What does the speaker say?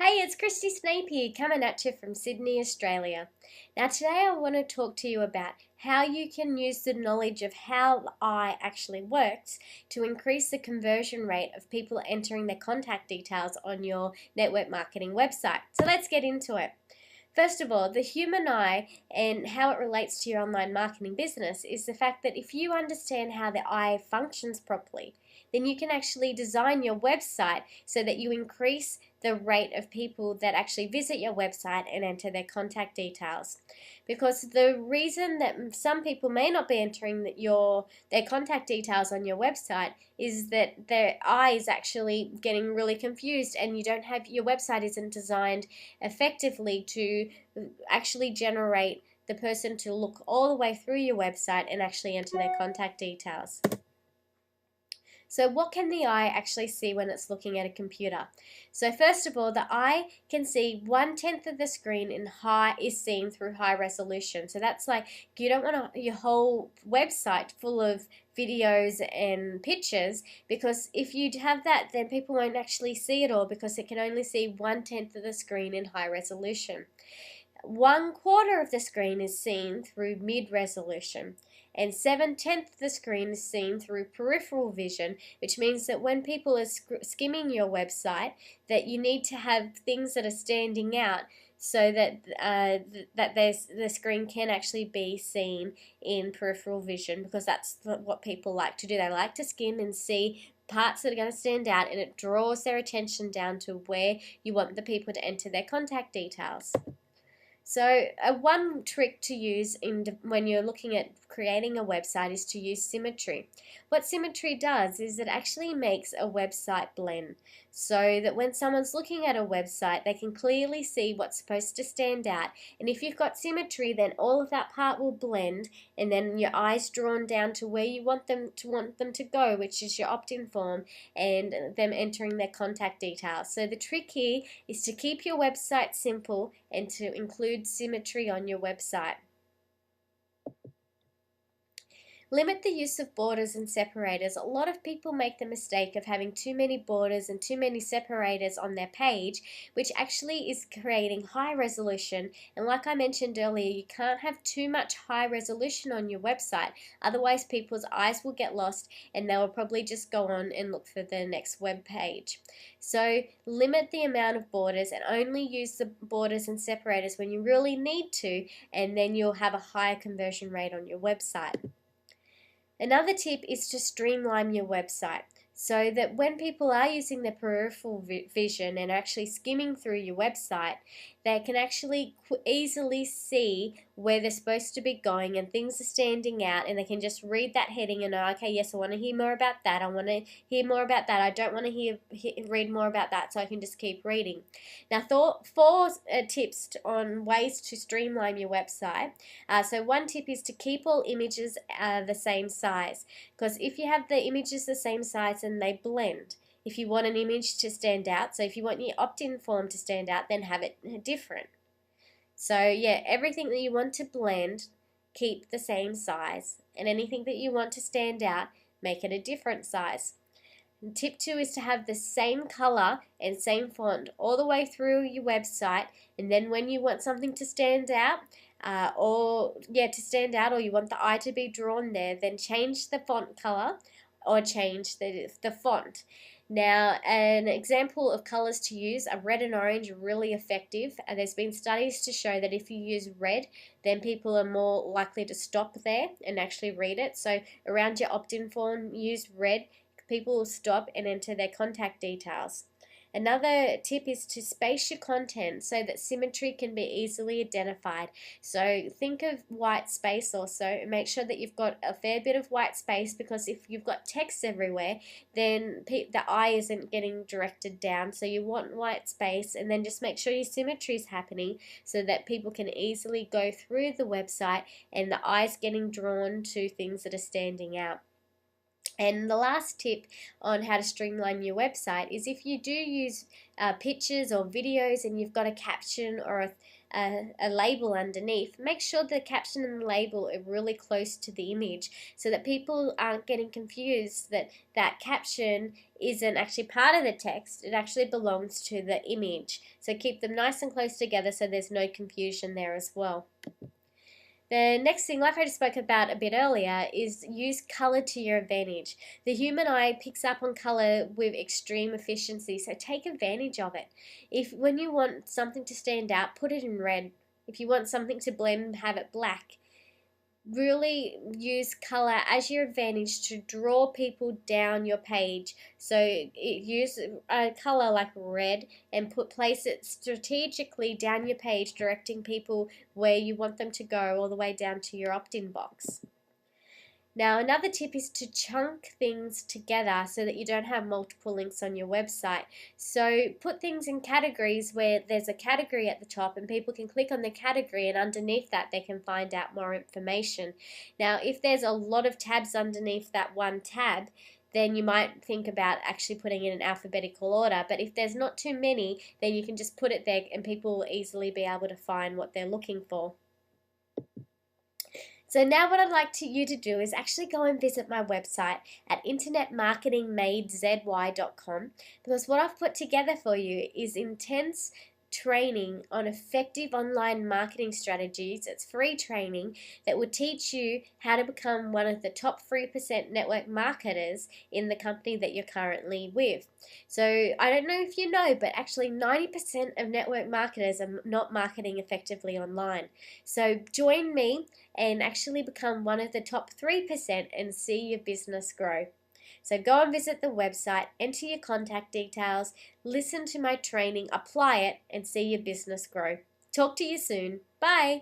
Hey, it's Christy Snape here, coming at you from Sydney, Australia. Now, today I want to talk to you about how you can use the knowledge of how the eye actually works to increase the conversion rate of people entering their contact details on your network marketing website. So let's get into it. First of all, the human eye and how it relates to your online marketing business is the fact that if you understand how the eye functions properly, then you can actually design your website so that you increase the rate of people that actually visit your website and enter their contact details. Because the reason that some people may not be entering their contact details on your website is that their eye is actually getting really confused and your website isn't designed effectively to actually generate the person to look all the way through your website and actually enter their contact details. So what can the eye actually see when it's looking at a computer? So first of all, the eye can see 1/10 of the screen is seen through high resolution. So that's like, you don't want your whole website full of videos and pictures, because if you have that, then people won't actually see it all because it can only see 1/10 of the screen in high resolution. 1/4 of the screen is seen through mid-resolution, and 7/10 of the screen is seen through peripheral vision, which means that when people are skimming your website, that you need to have things that are standing out so that the screen can actually be seen in peripheral vision, because that's what people like to do. They like to skim and see parts that are going to stand out, and it draws their attention down to where you want the people to enter their contact details. So one trick to use when you're looking at creating a website is to use symmetry. What symmetry does is it actually makes a website blend, so that when someone's looking at a website, they can clearly see what's supposed to stand out. And if you've got symmetry, then all of that part will blend, and then your eye's drawn down to where you want them to go, which is your opt-in form and them entering their contact details. So the trick here is to keep your website simple and to include symmetry on your website. Limit the use of borders and separators. A lot of people make the mistake of having too many borders and too many separators on their page, which actually is creating high resolution. And like I mentioned earlier, you can't have too much high resolution on your website, otherwise people's eyes will get lost and they will probably just go on and look for the next web page. So limit the amount of borders and only use the borders and separators when you really need to, and then you'll have a higher conversion rate on your website. Another tip is to streamline your website so that when people are using their peripheral vision and actually skimming through your website, they can actually easily see where they're supposed to be going and things are standing out, and they can just read that heading and know, okay, yes, I want to hear more about that, I want to hear more about that, I don't want to read more about that, so I can just keep reading. Now, four tips on ways to streamline your website. So one tip is to keep all images the same size, because if you have the images the same size and they blend, if you want an image to stand out, so if you want your opt-in form to stand out, then have it different. So yeah, everything that you want to blend, keep the same size, and anything that you want to stand out, make it a different size. And tip 2 is to have the same color and same font all the way through your website, and then when you want something to stand out, or you want the eye to be drawn there, then change the font color or change the font. Now, an example of colors to use are red and orange, really effective. And there's been studies to show that if you use red, then people are more likely to stop there and actually read it. So around your opt-in form, use red. People will stop and enter their contact details. Another tip is to space your content so that symmetry can be easily identified. So think of white space also, and make sure that you've got a fair bit of white space, because if you've got text everywhere, then the eye isn't getting directed down. So you want white space, and then just make sure your symmetry is happening so that people can easily go through the website and the eye's getting drawn to things that are standing out. And the last tip on how to streamline your website is if you do use pictures or videos and you've got a caption or a label underneath, make sure the caption and the label are really close to the image so that people aren't getting confused that that caption isn't actually part of the text. It actually belongs to the image. So keep them nice and close together so there's no confusion there as well. The next thing, like I just spoke about a bit earlier, is use color to your advantage. The human eye picks up on color with extreme efficiency, so take advantage of it. If when you want something to stand out, put it in red. If you want something to blend, have it black. Really use color as your advantage to draw people down your page. So use a color like red and place it strategically down your page, directing people where you want them to go, all the way down to your opt-in box. Now, another tip is to chunk things together so that you don't have multiple links on your website. So put things in categories where there's a category at the top and people can click on the category, and underneath that they can find out more information. Now, if there's a lot of tabs underneath that one tab, then you might think about actually putting it in alphabetical order. But if there's not too many, then you can just put it there and people will easily be able to find what they're looking for. So now what I'd like you to do is actually go and visit my website at internetmarketingmadezi.com, because what I've put together for you is intense training on effective online marketing strategies. It's free training that will teach you how to become one of the top 3% network marketers in the company that you're currently with. So I don't know if you know, but actually 90% of network marketers are not marketing effectively online. So join me and actually become one of the top 3% and see your business grow. So go and visit the website, enter your contact details, listen to my training, apply it, and see your business grow. Talk to you soon. Bye.